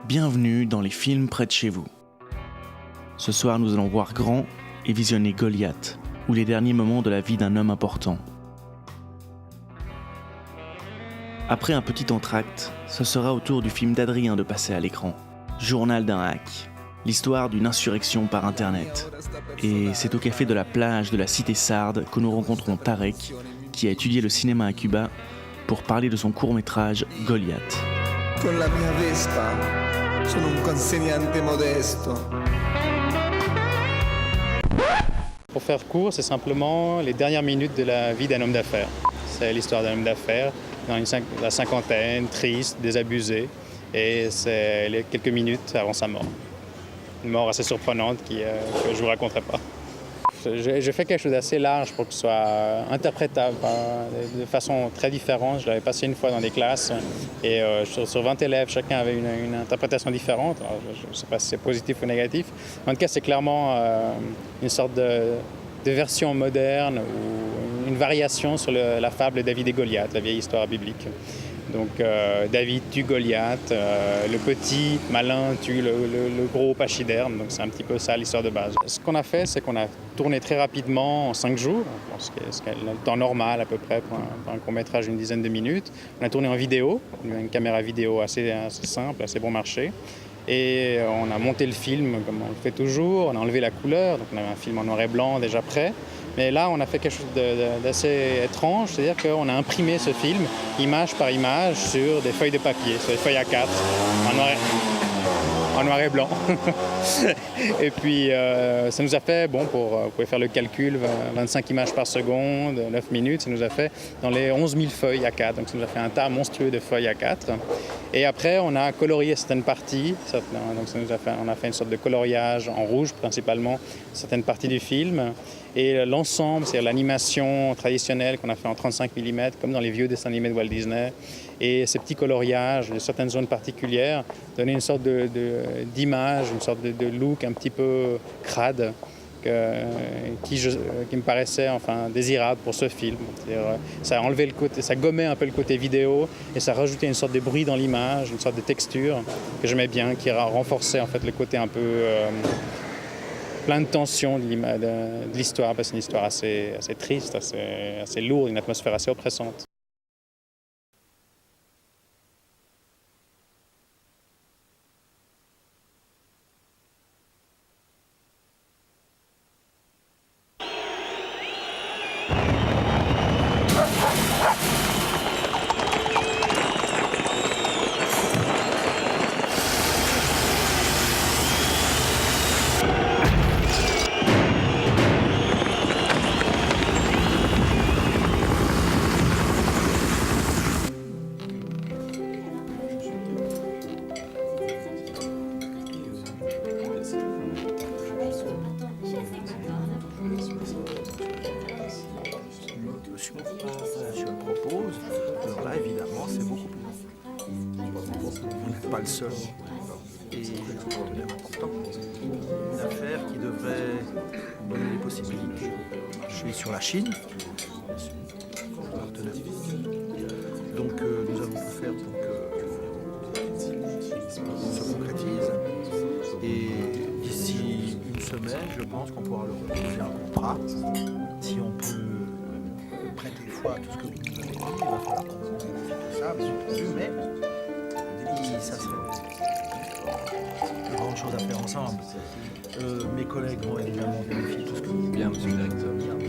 Bienvenue dans les films près de chez vous. Ce soir, nous allons voir grand et visionner Goliath, ou les derniers moments de la vie d'un homme important. Après un petit entracte, ce sera au tour du film d'Adrien de passer à l'écran. Journal d'un hack, l'histoire d'une insurrection par internet. Et c'est au café de la plage de la cité sarde que nous rencontrons Tarek, qui a étudié le cinéma à Cuba, pour parler de son court-métrage Goliath. Con la mia Vespa, sono un consegnante modesto. Pour faire court, c'est simplement les dernières minutes de la vie d'un homme d'affaires. C'est l'histoire d'un homme d'affaires dans la cinquantaine, triste, désabusé, et c'est les quelques minutes avant sa mort. Une mort assez surprenante que je ne vous raconterai pas. J'ai fait quelque chose d'assez large pour que ce soit interprétable de façon très différente. Je l'avais passé une fois dans des classes et sur 20 élèves, chacun avait une interprétation différente. Alors, je ne sais pas si c'est positif ou négatif. En tout cas, c'est clairement une sorte de version moderne ou une variation sur la fable de David et Goliath, la vieille histoire biblique. Donc David tue Goliath, le petit malin tue le gros pachyderme, donc c'est un petit peu ça l'histoire de base. Ce qu'on a fait, c'est qu'on a tourné très rapidement en 5 jours, ce qui est le temps normal à peu près pour un court-métrage d'une dizaine de minutes. On a tourné en vidéo, une caméra vidéo assez simple, assez bon marché. Et on a monté le film comme on le fait toujours, on a enlevé la couleur, donc on avait un film en noir et blanc déjà prêt. Mais là, on a fait quelque chose d'assez étrange, c'est-à-dire qu'on a imprimé ce film, image par image, sur des feuilles de papier, sur des feuilles A4, en noir et blanc. Et puis, ça nous a fait, vous pouvez faire le calcul, 25 images par seconde, 9 minutes, ça nous a fait dans les 11 000 feuilles A4, donc ça nous a fait un tas monstrueux de feuilles A4. Et après, on a colorié certaines parties, donc on a fait une sorte de coloriage en rouge principalement, certaines parties du film. Et l'ensemble, c'est-à-dire l'animation traditionnelle qu'on a fait en 35 mm, comme dans les vieux dessins animés de Walt Disney, et ces petits coloriages de certaines zones particulières, donnaient une sorte d'image, une sorte de look un petit peu crade, qui me paraissait désirable pour ce film. Ça enlevait le côté, ça gommait un peu le côté vidéo et ça rajoutait une sorte de bruit dans l'image, une sorte de texture que j'aimais bien, qui renforçait en fait le côté un peu plein de tension de l'histoire, parce que c'est une histoire assez triste, assez lourde, une atmosphère assez oppressante. Je le propose. Alors là, évidemment, c'est beaucoup plus long. Vous n'êtes pas le seul. Et c'est important. Une affaire qui devrait donner des possibilités. Je suis sur la Chine. Donc nous allons tout faire pour que ça se concrétise. Et d'ici une semaine, je pense qu'on pourra leur proposer un contrat. Si on peut prêter foi à tout ce que vous nous avez dit, il va falloir qu'on fait ça, bien entendu, mais ça serait une grande chose à faire ensemble. Mes collègues vont évidemment vérifier tout ce que vous dites. Bien, monsieur le directeur. Et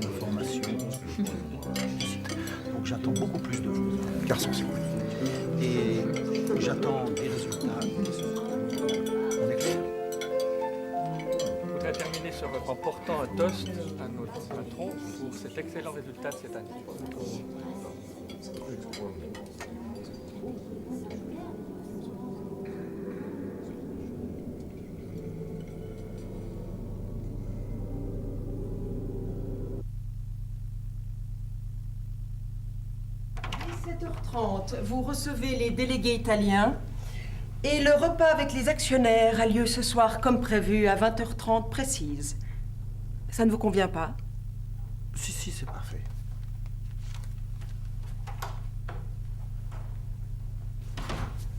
l'information. Donc j'attends beaucoup plus de vous, garçons, c'est vrai. Et j'attends des résultats. On est clair? Je voudrais terminer en portant un toast à notre patron pour cet excellent résultat de cette année. À 17h30, vous recevez les délégués italiens et le repas avec les actionnaires a lieu ce soir comme prévu à 20h30 précise. Ça ne vous convient pas? Si, c'est parfait. 17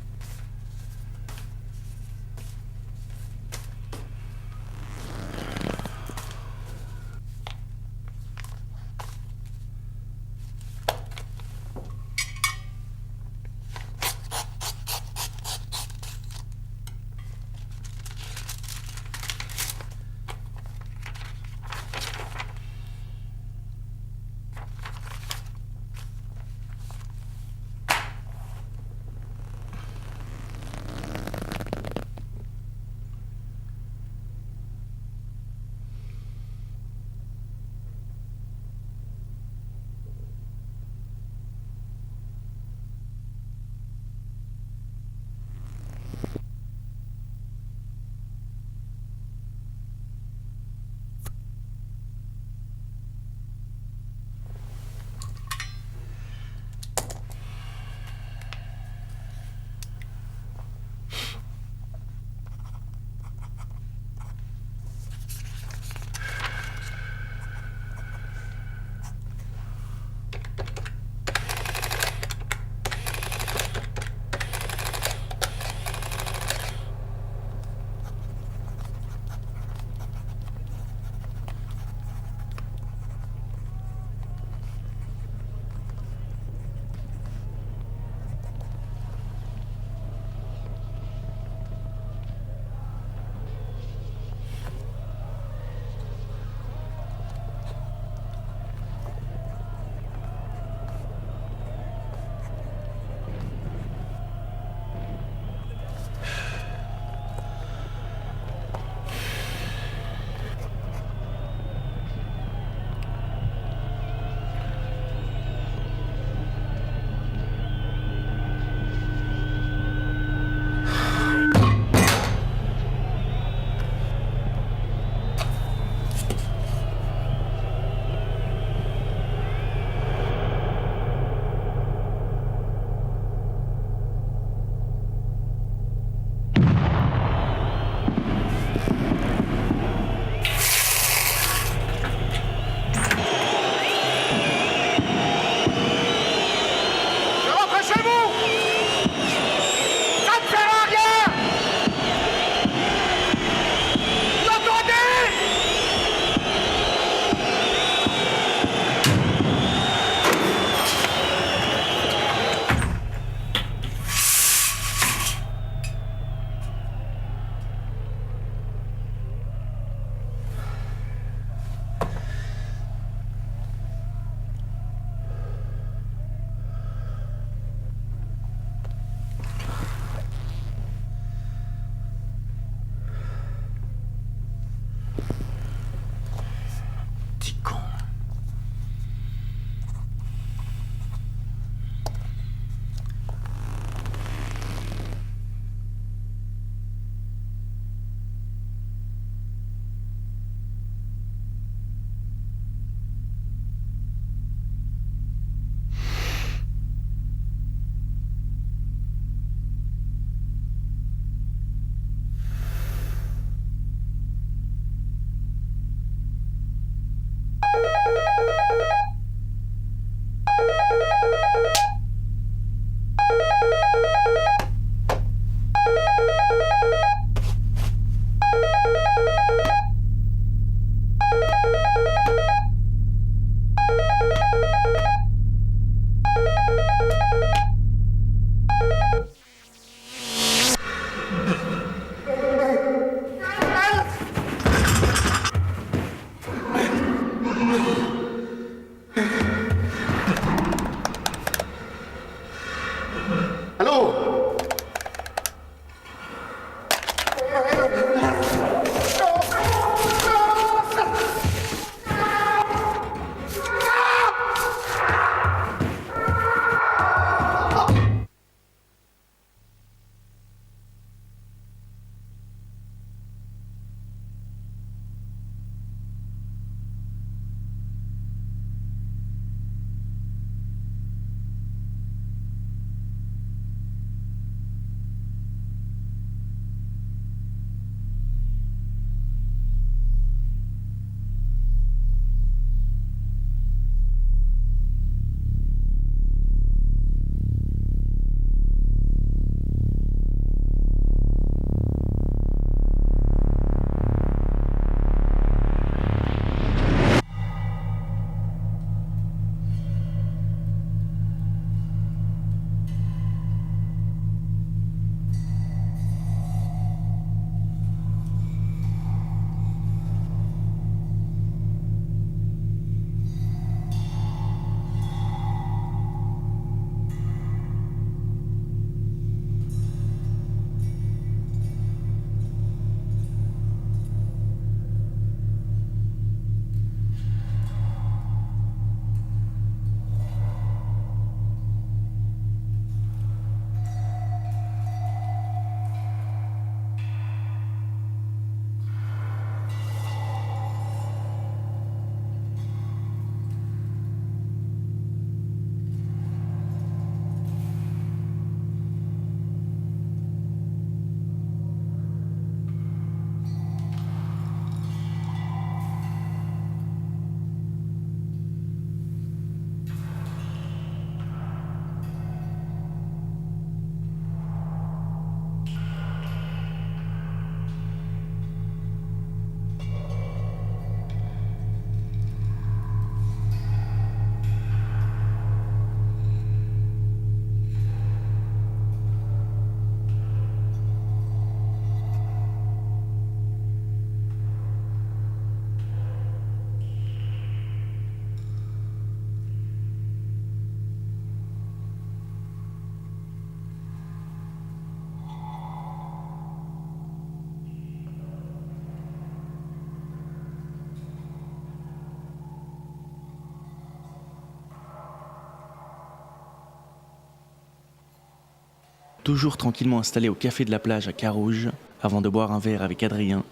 Toujours tranquillement installé au café de la plage à Carouge, avant de boire un verre avec Adrien,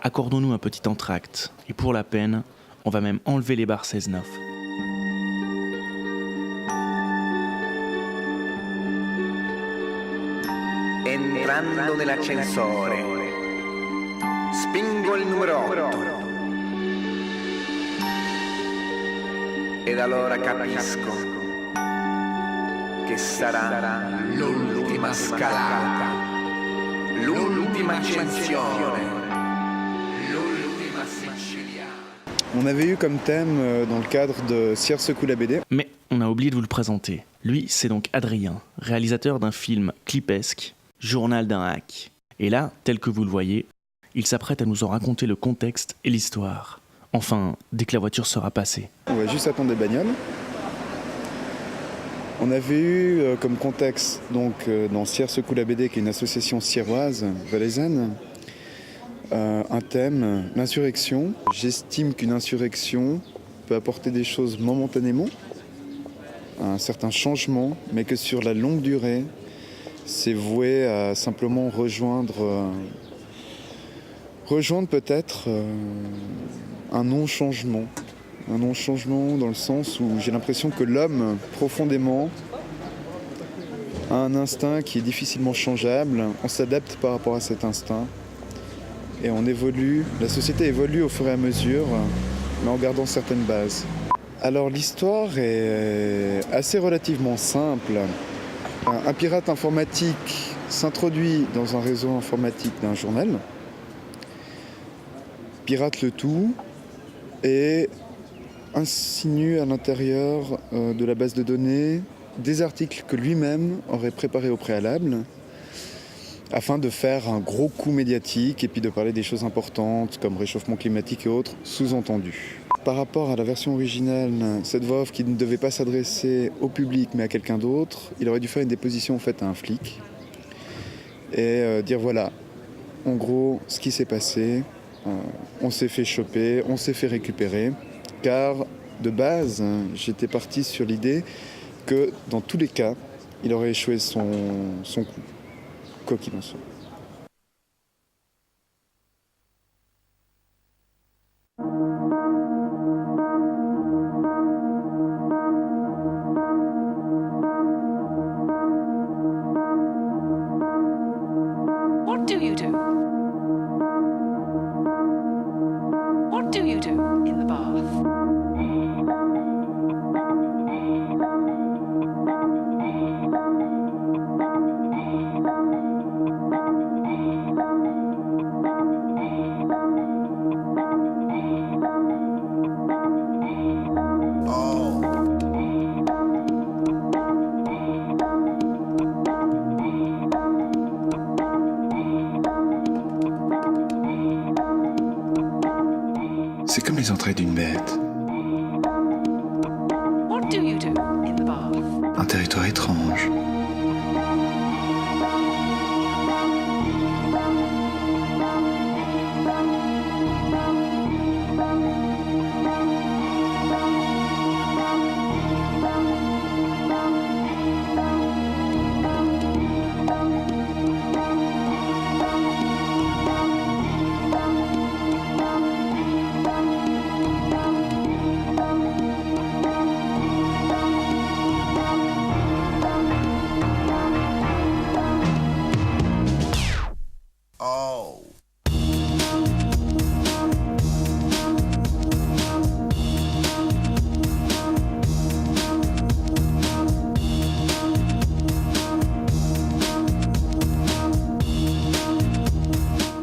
accordons-nous un petit entracte, et pour la peine, on va même enlever les barres 16-9. Entrando nell'ascensore, spingo il numero 8 ed allora capisco che sarà l'ultima scalata, l'ultima ascensione, l'ultima siciliana. On avait eu comme thème dans le cadre de Sierre secoue la BD. Mais on a oublié de vous le présenter. Lui, c'est donc Adrien, réalisateur d'un film clipesque, Journal d'un hack. Et là, tel que vous le voyez, il s'apprête à nous en raconter le contexte et l'histoire. Enfin, dès que la voiture sera passée. On va juste attendre des bagnoles. On avait eu comme contexte, donc, dans Sierre secoue la BD, qui est une association sierroise, valaisanne, un thème, l'insurrection. J'estime qu'une insurrection peut apporter des choses momentanément, un certain changement, mais que sur la longue durée, c'est voué à simplement rejoindre peut-être un non-changement. Un non-changement dans le sens où j'ai l'impression que l'homme, profondément, a un instinct qui est difficilement changeable. On s'adapte par rapport à cet instinct et on évolue. La société évolue au fur et à mesure, mais en gardant certaines bases. Alors l'histoire est assez relativement simple. Un pirate informatique s'introduit dans un réseau informatique d'un journal, pirate le tout et insinue à l'intérieur de la base de données des articles que lui-même aurait préparés au préalable afin de faire un gros coup médiatique et puis de parler des choses importantes comme réchauffement climatique et autres, sous-entendus. Par rapport à la version originale, cette voix off qui ne devait pas s'adresser au public mais à quelqu'un d'autre, il aurait dû faire une déposition en fait à un flic et dire voilà, en gros, ce qui s'est passé, on s'est fait choper, on s'est fait récupérer, car de base, j'étais parti sur l'idée que dans tous les cas, il aurait échoué son coup, quoi qu'il en soit. What do you do? What do you do in the bath? C'est comme les entrailles d'une bête. What do you do in the bath? Un territoire étrange.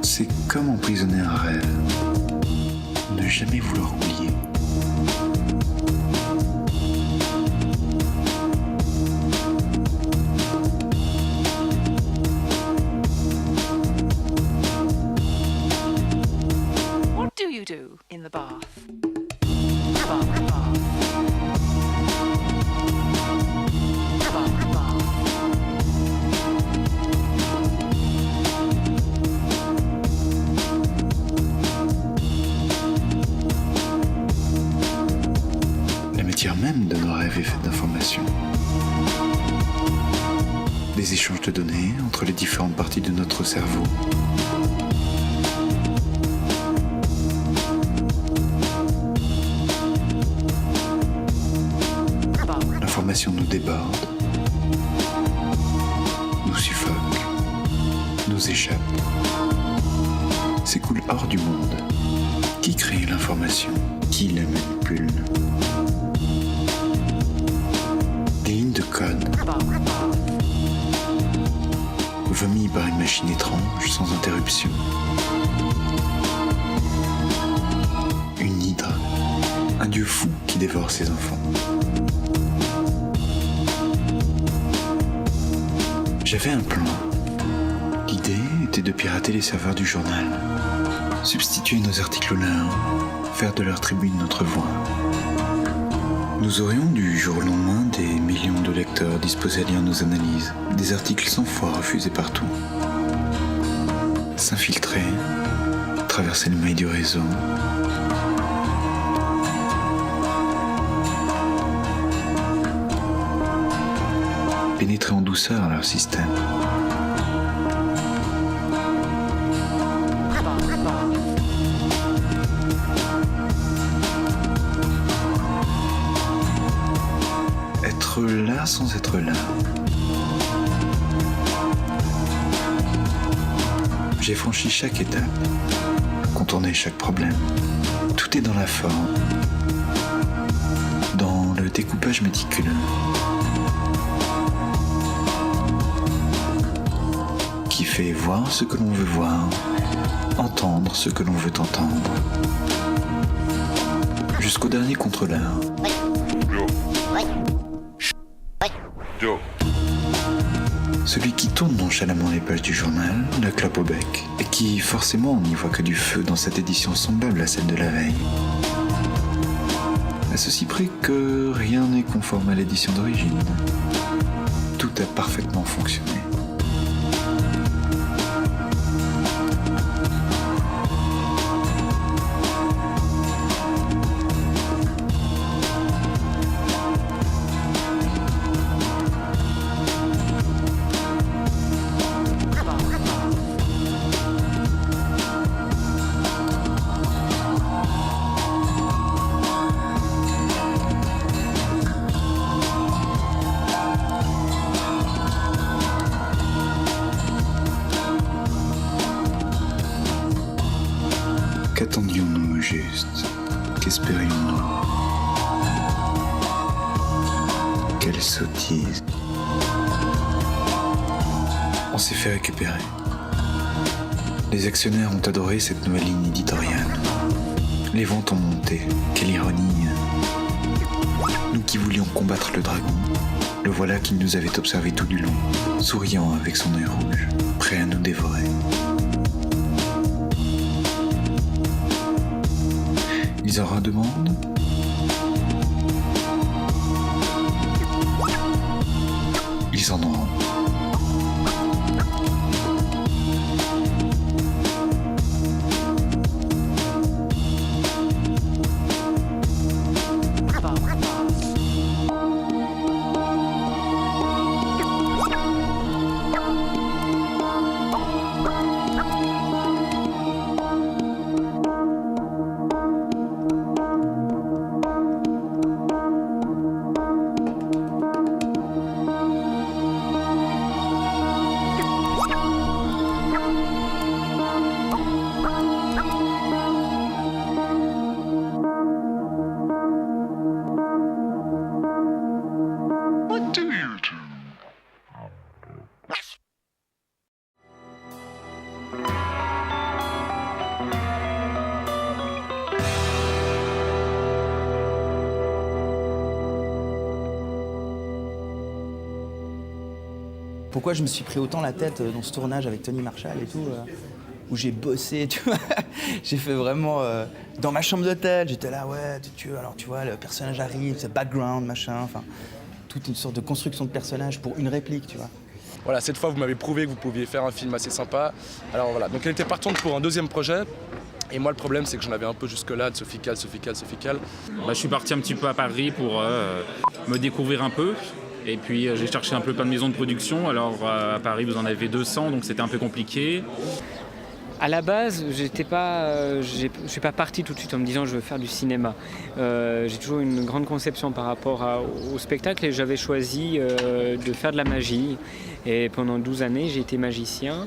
C'est comme emprisonner un rêve. Ne jamais vouloir oublier. What do you do in the bath? Bath, bath. Bath, bath. La matière même de nos rêves est faite d'informations. Des échanges de données entre les différentes parties de notre cerveau. L'information nous déborde, nous suffoque, nous échappe, s'écoule hors du monde. Qui crée l'information? Qui la manipule? Des lignes de code, vomies par une machine étrange sans interruption. Une hydre, un dieu fou qui dévore ses enfants. J'avais un plan. L'idée était de pirater les serveurs du journal, substituer nos articles aux leurs, faire de leur tribune notre voix. Nous aurions du jour au lendemain des millions de lecteurs disposés à lire nos analyses, des articles 100 fois refusés partout. S'infiltrer, traverser le mail du réseau. Pénétrer en douceur dans leur système. Être là sans être là. J'ai franchi chaque étape, contourné chaque problème. Tout est dans la forme, dans le découpage méticuleux. Qui fait voir ce que l'on veut voir, entendre ce que l'on veut entendre. Jusqu'au dernier contrôleur. Celui qui tourne nonchalamment les pages du journal, la clope au bec, et qui, forcément, n'y voit que du feu dans cette édition semblable à celle de la veille. À ceci près que rien n'est conforme à l'édition d'origine. Tout a parfaitement fonctionné. Qu'attendions-nous au juste? Qu'espérions-nous? Quelle sottise! On s'est fait récupérer. Les actionnaires ont adoré cette nouvelle ligne éditoriale. Les ventes ont monté. Quelle ironie! Nous qui voulions combattre le dragon, le voilà qui nous avait observé tout du long, souriant avec son œil rouge, prêt à nous dévorer. Ils en redemandent? Ils en auront. Pourquoi je me suis pris autant la tête dans ce tournage avec Tony Marshall et tout, où j'ai bossé, tu vois. J'ai fait vraiment dans ma chambre d'hôtel, j'étais là, ouais, alors tu vois, le personnage arrive, c'est background, machin, enfin, toute une sorte de construction de personnage pour une réplique, tu vois. Voilà, cette fois vous m'avez prouvé que vous pouviez faire un film assez sympa. Alors voilà, donc elle était partante pour un deuxième projet. Et moi le problème c'est que j'en avais un peu jusque-là de Sophie Calle. Je suis parti un petit peu à Paris pour me découvrir un peu. Et puis j'ai cherché un peu plein de maisons de production. Alors à Paris vous en avez 200, donc c'était un peu compliqué. À la base, je ne suis pas parti tout de suite en me disant je veux faire du cinéma. J'ai toujours une grande conception par rapport au spectacle et j'avais choisi de faire de la magie. Et pendant 12 années, j'ai été magicien.